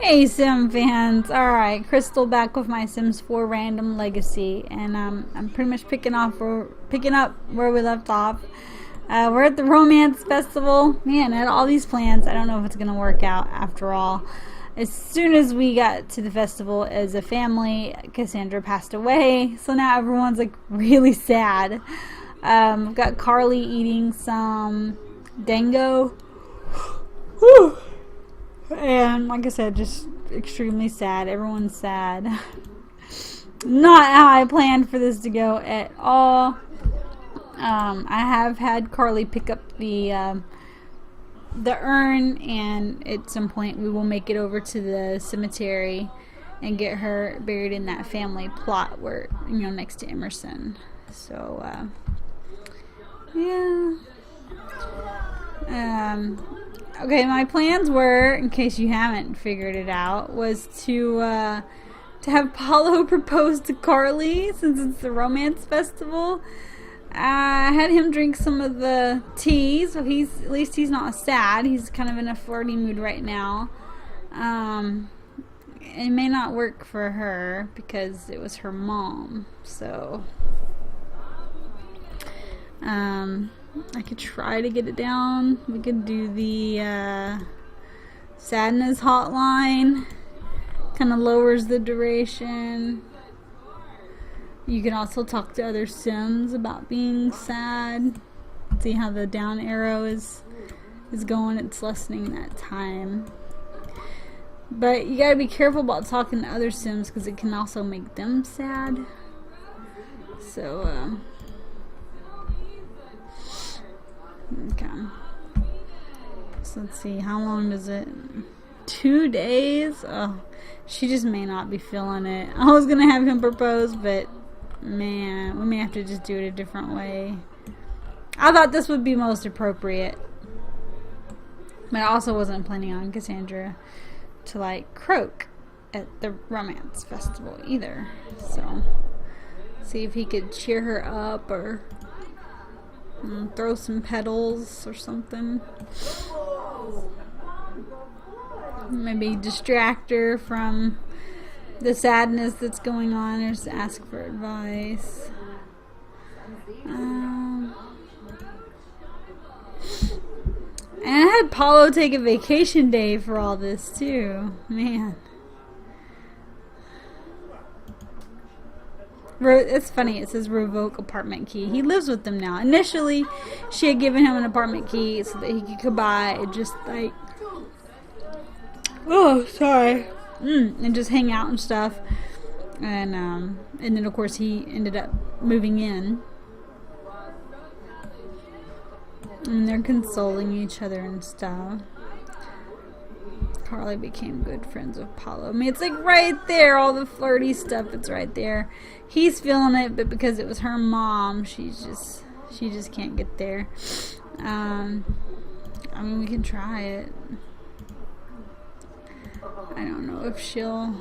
Hey Sim fans! Alright, Crystal back with my Sims 4 Random Legacy, and I'm pretty much picking up where we left off. We're at the Romance Festival. Man, I had all these plans. I don't know if it's gonna work out after all. As soon as we got to the festival as a family, Cassandra passed away, so now everyone's like really sad. We've got Karli eating some dango. Whew. And like I said, just extremely sad. Everyone's sad. Not how I planned for this to go at all. I have had Karli pick up the urn, and at some point we will make it over to the cemetery and get her buried in that family plot where, next to Emerson. So yeah. Okay, my plans were, in case you haven't figured it out, was to have Paolo propose to Karli, since it's the Romance Festival. I had him drink some of the tea, so at least he's not sad. He's kind of in a flirty mood right now. It may not work for her because it was her mom, so I could try to get it down. We could do the sadness hotline. Kind of lowers the duration. You can also talk to other Sims about being sad. See how the down arrow is going. It's lessening that time. But you gotta be careful about talking to other Sims because it can also make them sad. So okay. So let's see, how long does it? 2 days? Oh, she just may not be feeling it. I was gonna have him propose, but man, we may have to just do it a different way. I thought this would be most appropriate. But I also wasn't planning on Cassandra to croak at the Romance Festival either. So see if he could cheer her up or throw some petals or something. Maybe distract her from the sadness that's going on, or just ask for advice. And I had Paolo take a vacation day for all this too. Man. It's funny, it says revoke apartment key. He lives with them now. Initially, she had given him an apartment key so that he could come by and just and just hang out and stuff. And then of course he ended up moving in. And they're consoling each other and stuff. Karli became good friends with Paolo. I mean, it's right there, all the flirty stuff, it's right there. He's feeling it, but because it was her mom, she just can't get there. I mean, we can try it. I don't know if she'll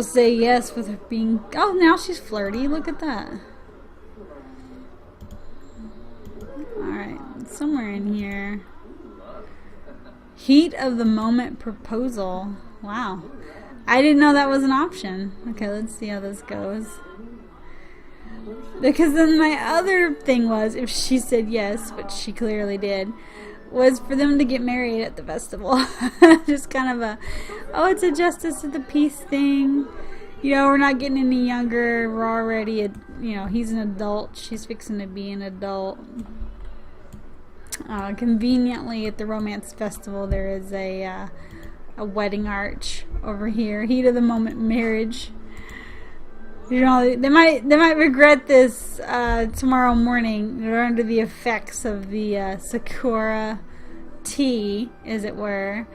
say yes with her being. Oh, now she's flirty. Look at that. All right, somewhere in here. Heat of the moment proposal. Wow. I didn't know that was an option. Okay, let's see how this goes. Because then my other thing was, if she said yes, which she clearly did, was for them to get married at the festival. Just kind of it's a justice of the peace thing. We're not getting any younger. We're already, he's an adult. She's fixing to be an adult. Conveniently at the Romance Festival there is a wedding arch over here. Heat of the moment marriage. They might regret this tomorrow morning. They're under the effects of the Sakura tea, as it were.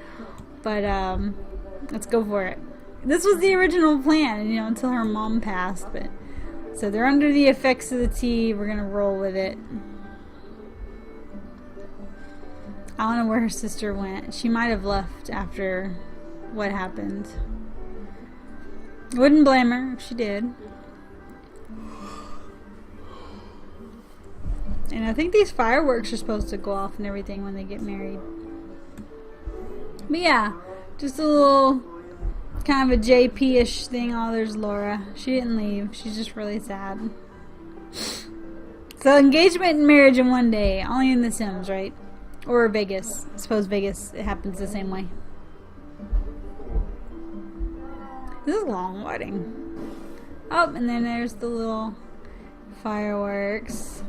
But let's go for it. This was the original plan, until her mom passed. But so they're under the effects of the tea. We're gonna roll with it. I don't know where her sister went. She might have left after what happened. Wouldn't blame her if she did. And I think these fireworks are supposed to go off and everything when they get married. But yeah, Just a little kind of a JP-ish thing. Oh, there's Laura. She didn't leave. She's just really sad. So engagement and marriage in one day. Only in The Sims, right? Or Vegas. I suppose Vegas, it happens the same way. This is a long wedding. Oh, and then there's the little fireworks.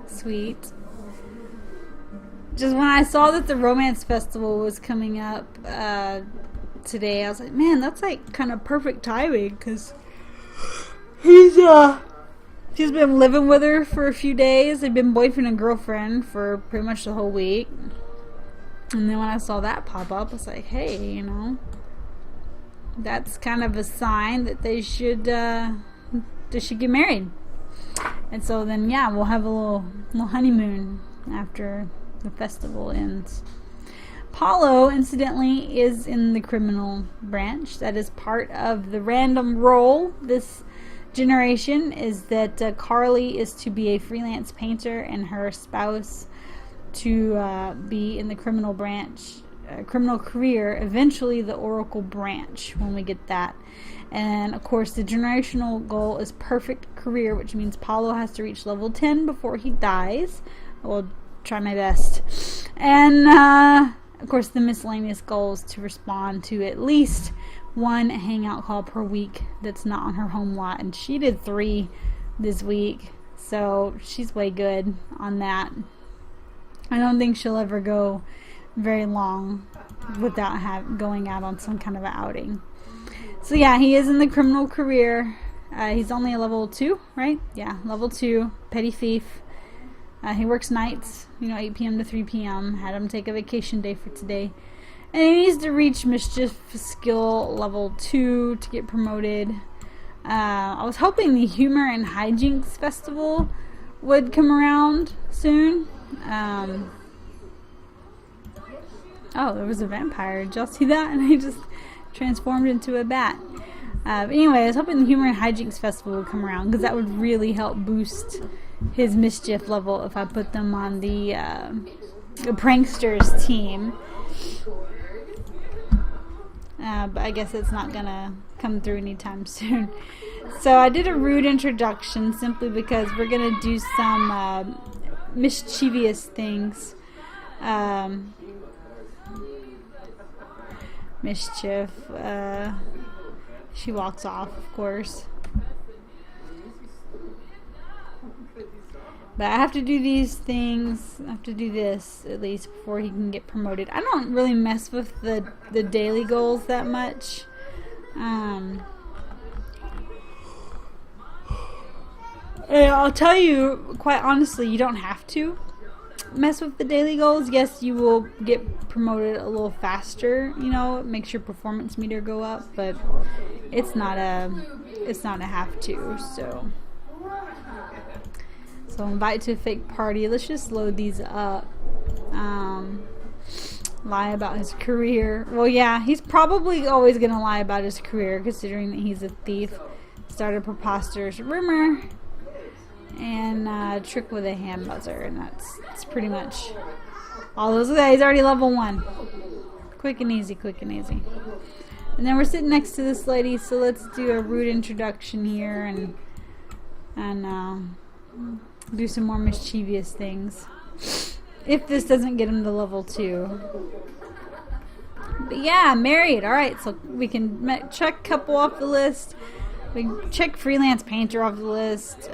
Sweet. Just when I saw that the romance festival was coming up today, I was like, man, that's like kind of perfect timing, because he's been living with her for a few days. They've been boyfriend and girlfriend for pretty much the whole week. And then when I saw that pop up, I was like, hey, you know, that's kind of a sign that they should get married. And so then, yeah, we'll have a little honeymoon after the festival ends. Paolo, incidentally, is in the criminal branch. That is part of the random role this generation, is that Karli is to be a freelance painter and her spouse to be in the criminal branch, criminal career, eventually the Oracle branch when we get that. And of course the generational goal is perfect career, which means Paolo has to reach level 10 before he dies. I will try my best. And of course the miscellaneous goal is to respond to at least one hangout call per week that's not on her home lot, and she did 3 this week, so she's way good on that. I don't think she'll ever go very long without going out on some kind of an outing. So yeah, he is in the criminal career. He's only a level 2, right? Yeah, level 2, petty thief. He works nights, 8 p.m. to 3 p.m. Had him take a vacation day for today. And he needs to reach mischief skill level 2 to get promoted. I was hoping the humor and hijinks festival would come around soon. Oh, there was a vampire. Did y'all see that? And he just transformed into a bat. But anyway, I was hoping the humor and hijinks festival would come around, because that would really help boost his mischief level if I put them on the pranksters team. But I guess it's not gonna come through anytime soon. So I did a rude introduction simply because we're gonna do some mischievous things. Mischief. She walks off, of course. But I have to do these things. I have to do this at least before he can get promoted. I don't really mess with the daily goals that much. And I'll tell you, quite honestly, you don't have to mess with the daily goals. Yes, you will get promoted a little faster. It makes your performance meter go up, but it's not a have to. So invite to a fake party. Let's just load these up. Lie about his career. Well, yeah, he's probably always going to lie about his career, considering that he's a thief. Start a preposterous rumor. And trick with a hand buzzer. And that's pretty much all those. Look at that, he's already level 1. Quick and easy, quick and easy. And then we're sitting next to this lady, so let's do a rude introduction here and do some more mischievous things. If this doesn't get him to level 2. But yeah, married. Alright, so we can check couple off the list. We can check freelance painter off the list.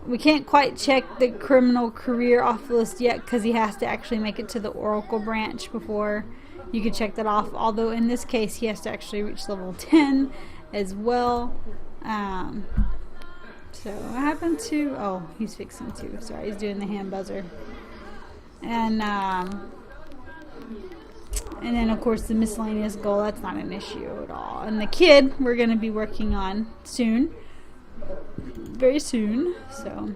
We can't quite check the criminal career off the list yet, because he has to actually make it to the Oracle branch before you can check that off. Although in this case, he has to actually reach level 10 as well. So what happened to... Oh, he's fixing to. Sorry, he's doing the hand buzzer. And then, of course, the miscellaneous goal, that's not an issue at all. And the kid, we're going to be working on soon. Very soon. So,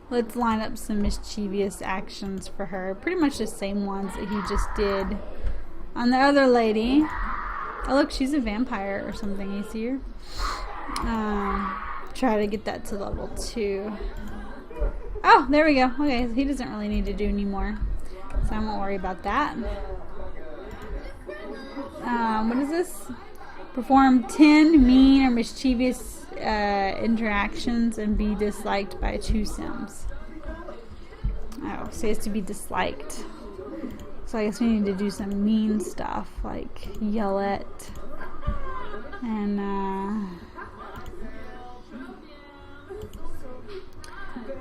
let's line up some mischievous actions for her. Pretty much the same ones that he just did on the other lady. Oh, look, she's a vampire or something. You see her? Try to get that to level 2. Oh, there we go. Okay, so he doesn't really need to do any more. So I won't worry about that. What is this? Perform 10 mean or mischievous interactions and be disliked by 2 Sims. Oh, so it has to be disliked. So I guess we need to do some mean stuff, like yell at and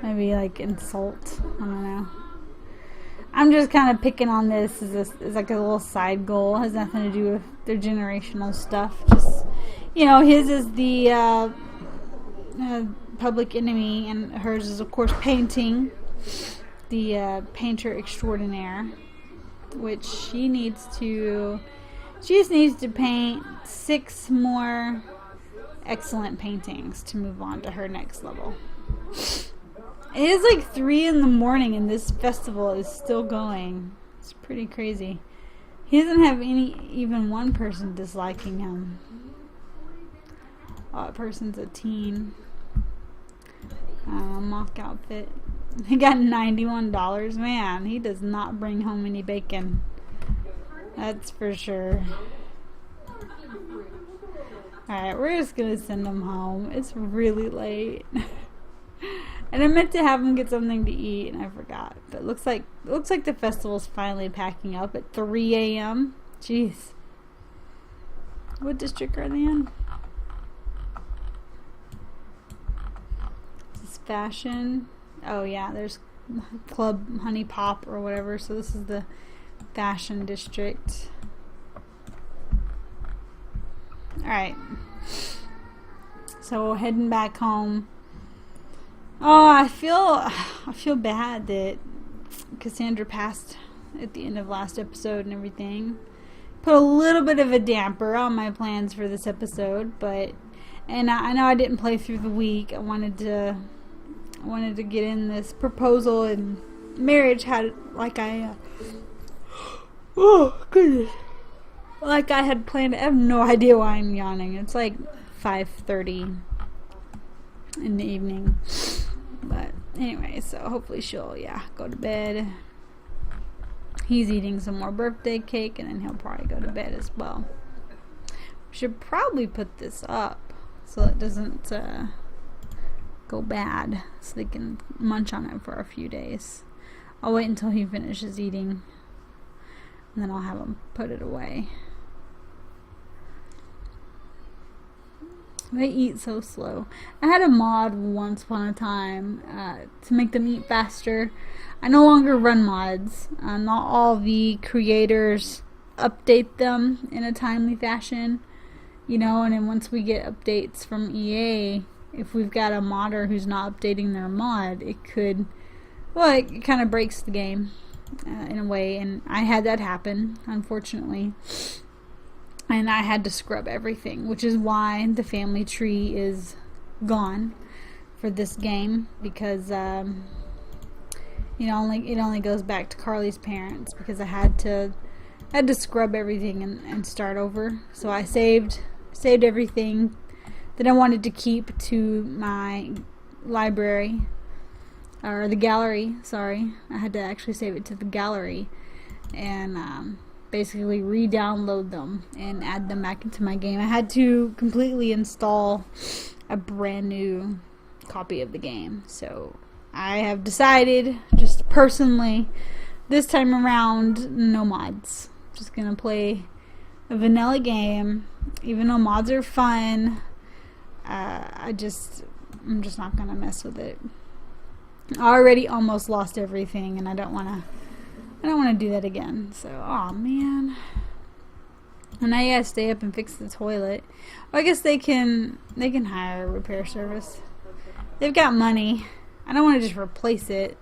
maybe like insult. I don't know. I'm just kind of picking on this as like a little side goal. It has nothing to do with their generational stuff. Just, you know, his is the public enemy, and hers is, of course, painting. The painter extraordinaire, which she just needs to paint 6 more excellent paintings to move on to her next level. It is like 3 in the morning and this festival is still going. It's pretty crazy. He doesn't have even one person disliking him. Oh, that person's a teen. Mock outfit. He got $91. Man, he does not bring home any bacon. That's for sure. Alright, we're just gonna send him home. It's really late. And I meant to have him get something to eat, and I forgot. But it looks like the festival's finally packing up at 3 a.m. Jeez. What district are they in? Is this fashion? Oh yeah, there's Club Honey Pop or whatever. So this is the fashion district. All right. So heading back home. Oh, I feel bad that Cassandra passed at the end of last episode and everything. Put a little bit of a damper on my plans for this episode, and I know I didn't play through the week. I wanted to get in this proposal and marriage had like oh goodness, like I had planned. I have no idea why I'm yawning. It's like 5:30 in the evening. But anyway, so hopefully she'll, go to bed. He's eating some more birthday cake, and then he'll probably go to bed as well. We should probably put this up so it doesn't go bad, so they can munch on it for a few days. I'll wait until he finishes eating, and then I'll have him put it away. They eat so slow. I had a mod once upon a time to make them eat faster. I no longer run mods. Not all the creators update them in a timely fashion. You know, and then once we get updates from EA, if we've got a modder who's not updating their mod, it kind of breaks the game in a way. And I had that happen, unfortunately. And I had to scrub everything, which is why the family tree is gone for this game, because it only goes back to Karli's parents, because I had to scrub everything and start over. So I saved everything that I wanted to keep to my library, or the gallery. Sorry, I had to actually save it to the gallery, and basically re-download them and add them back into my game. I had to completely install a brand new copy of the game. So I have decided, just personally, this time around, no mods. Just gonna play a vanilla game. Even though mods are fun, I'm just not gonna mess with it. I already almost lost everything, and I don't want to do that again. So, oh man. And now you gotta stay up and fix the toilet. Well, I guess they can hire a repair service. They've got money. I don't want to just replace it.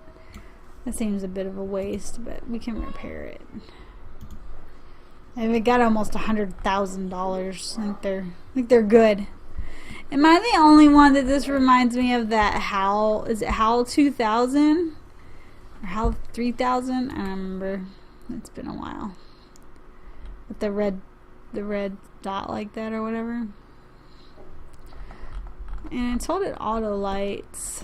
That seems a bit of a waste, but we can repair it. And we got almost $100,000. I think they're good. Am I the only one that this reminds me of that HAL? Is it HAL 2000? Or HAL 3000? I don't remember. It's been a while. With the red dot like that or whatever. And I told it auto lights.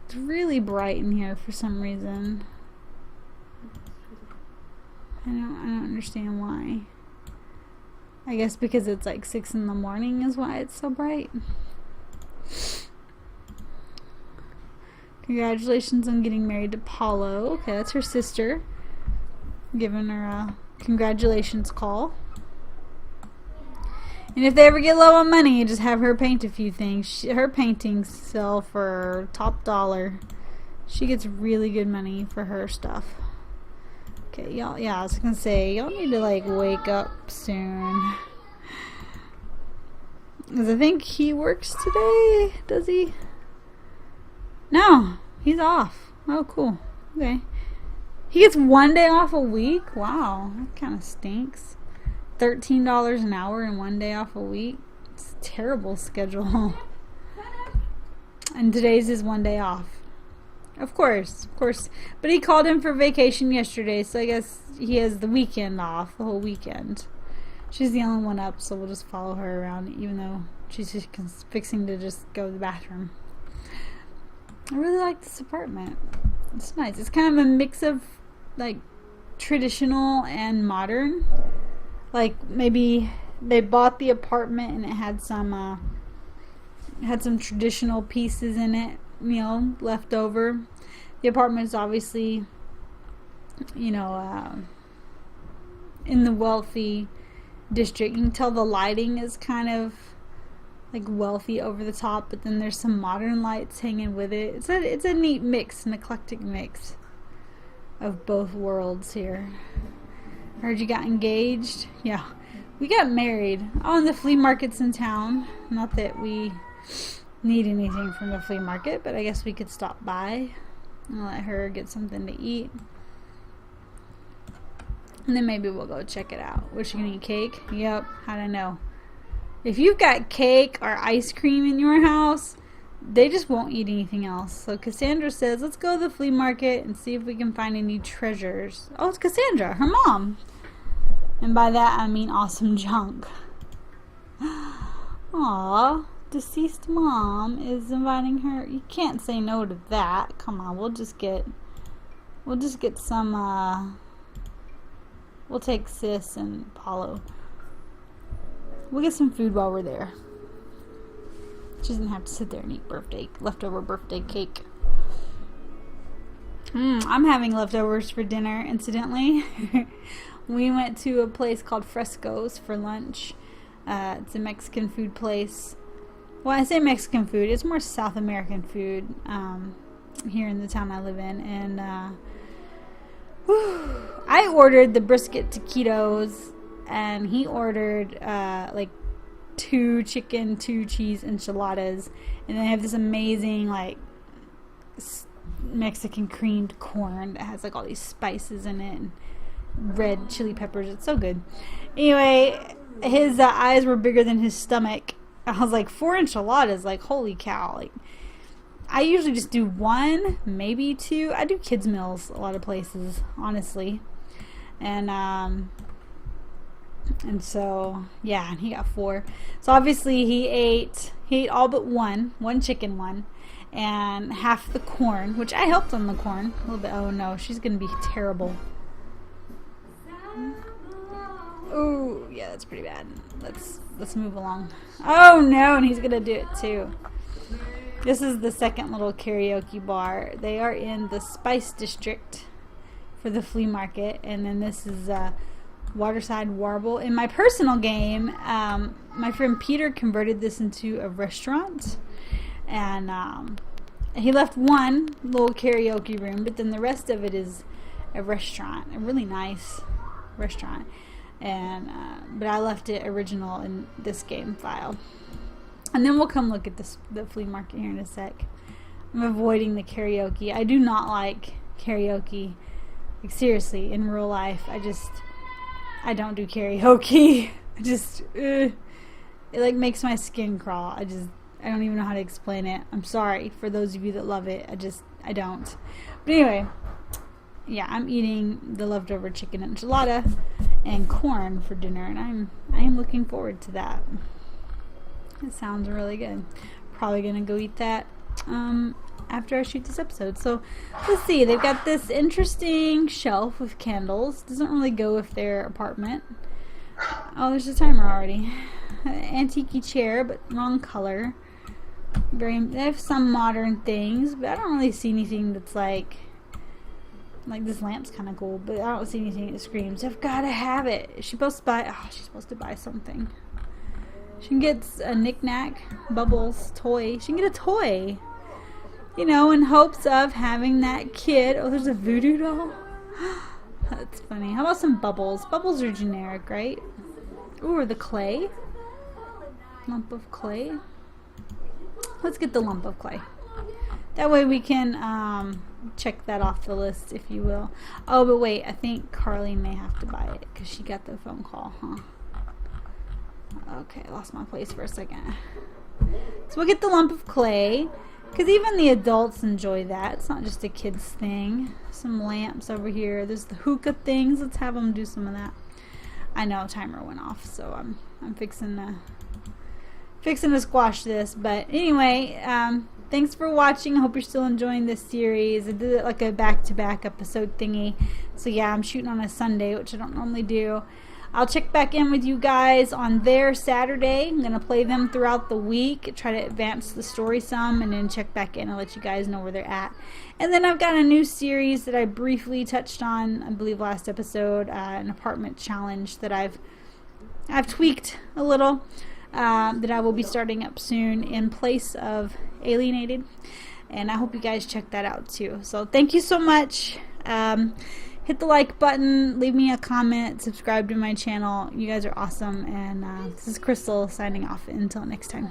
It's really bright in here for some reason. I don't understand why. I guess because it's like 6 in the morning is why it's so bright. Congratulations on getting married to Paolo. Okay, that's her sister. Giving her a congratulations call. And if they ever get low on money, just have her paint a few things. Her paintings sell for top dollar. She gets really good money for her stuff. Okay, y'all, yeah, I was gonna say, y'all need to like wake up soon. Because I think he works today. Does he? No, he's off. Oh, cool. Okay. He gets 1 day off a week? Wow, that kind of stinks. $13 an hour and 1 day off a week. It's a terrible schedule. And today's his 1 day off. Of course. But he called in for vacation yesterday, so I guess he has the weekend off, the whole weekend. She's the only one up, so we'll just follow her around, even though she's just fixing to just go to the bathroom. I really like this apartment. It's nice. It's kind of a mix of like traditional and modern. Like maybe they bought the apartment and it had some traditional pieces in it, you know, left over. The apartment is obviously, you know, in the wealthy district. You can tell the lighting is kind of like wealthy over the top, but then there's some modern lights hanging with it. It's a neat mix, an eclectic mix of both worlds here. Heard you got engaged. Yeah, we got married on the flea markets in town. Not that we need anything from the flea market, but I guess we could stop by and let her get something to eat. And then maybe we'll go check it out. Was she gonna eat cake? Yep, how'd I know? If you've got cake or ice cream in your house, they just won't eat anything else. So Cassandra says, let's go to the flea market and see if we can find any treasures. Oh, it's Cassandra, her mom. And by that I mean awesome junk. Aww, deceased mom is inviting her. You can't say no to that. Come on, we'll just get some, we'll take Sis and Paolo. We'll get some food while we're there. She doesn't have to sit there and eat leftover birthday cake. I'm having leftovers for dinner, incidentally. We went to a place called Fresco's for lunch. It's a Mexican food place. Well, I say Mexican food. It's more South American food here in the town I live in. And I ordered the brisket taquitos, and he ordered like 2 chicken, 2 cheese enchiladas, and they have this amazing like Mexican creamed corn that has like all these spices in it and red chili peppers. It's so good. Anyway, his eyes were bigger than his stomach. I was like, 4 enchiladas, like holy cow. Like I usually just do 1, maybe 2. I do kids meals a lot of places, honestly. And so, yeah, and he got 4. So obviously he ate all but one chicken one, and half the corn, which I helped on the corn a little bit. Oh no, she's gonna be terrible. Oh yeah, that's pretty bad. Let's move along. Oh no, and he's gonna do it too. This is the second little karaoke bar. They are in the Spice District for the flea market, and then this is Waterside Warble. In my personal game, my friend Peter converted this into a restaurant, and he left one little karaoke room, but then the rest of it is a restaurant, a really nice restaurant. And but I left it original in this game file, and then we'll come look at the flea market here in a sec. I'm avoiding the karaoke. I do not like karaoke. Like seriously, in real life, I don't do karaoke. It like makes my skin crawl. I don't even know how to explain it. I'm sorry for those of you that love it. I don't. But anyway, yeah, I'm eating the leftover chicken enchilada and corn for dinner, and I am looking forward to that. It sounds really good. Probably gonna go eat that after I shoot this episode. So let's see, they've got this interesting shelf with candles. Doesn't really go with their apartment. Oh, there's a timer already. Antique chair, but wrong color. They have some modern things, but I don't really see anything that's like this lamp's kind of cool, but I don't see anything that screams, I've got to have it. She's supposed to buy something. She can get a knick-knack, Bubbles, toy. She can get a toy. You know, in hopes of having that kid. Oh, there's a voodoo doll. That's funny. How about some bubbles? Bubbles are generic, right? Ooh, or the clay. Lump of clay. Let's get the lump of clay. That way we can check that off the list, if you will. Oh, but wait, I think Karli may have to buy it because she got the phone call, huh? Okay, I lost my place for a second. So we'll get the lump of clay. Because even the adults enjoy that. It's not just a kid's thing. Some lamps over here. There's the hookah things. Let's have them do some of that. I know, timer went off, so I'm fixing to squash this. But anyway, thanks for watching. I hope you're still enjoying this series. I did it like a back-to-back episode thingy. So yeah, I'm shooting on a Sunday, which I don't normally do. I'll check back in with you guys on their Saturday. I'm going to play them throughout the week, try to advance the story some, and then check back in and let you guys know where they're at. And then I've got a new series that I briefly touched on, I believe last episode, an apartment challenge that I've tweaked a little, that I will be starting up soon in place of Alienated. And I hope you guys check that out too. So thank you so much. Hit the like button, leave me a comment, subscribe to my channel. You guys are awesome, and this is Crystal signing off. Until next time.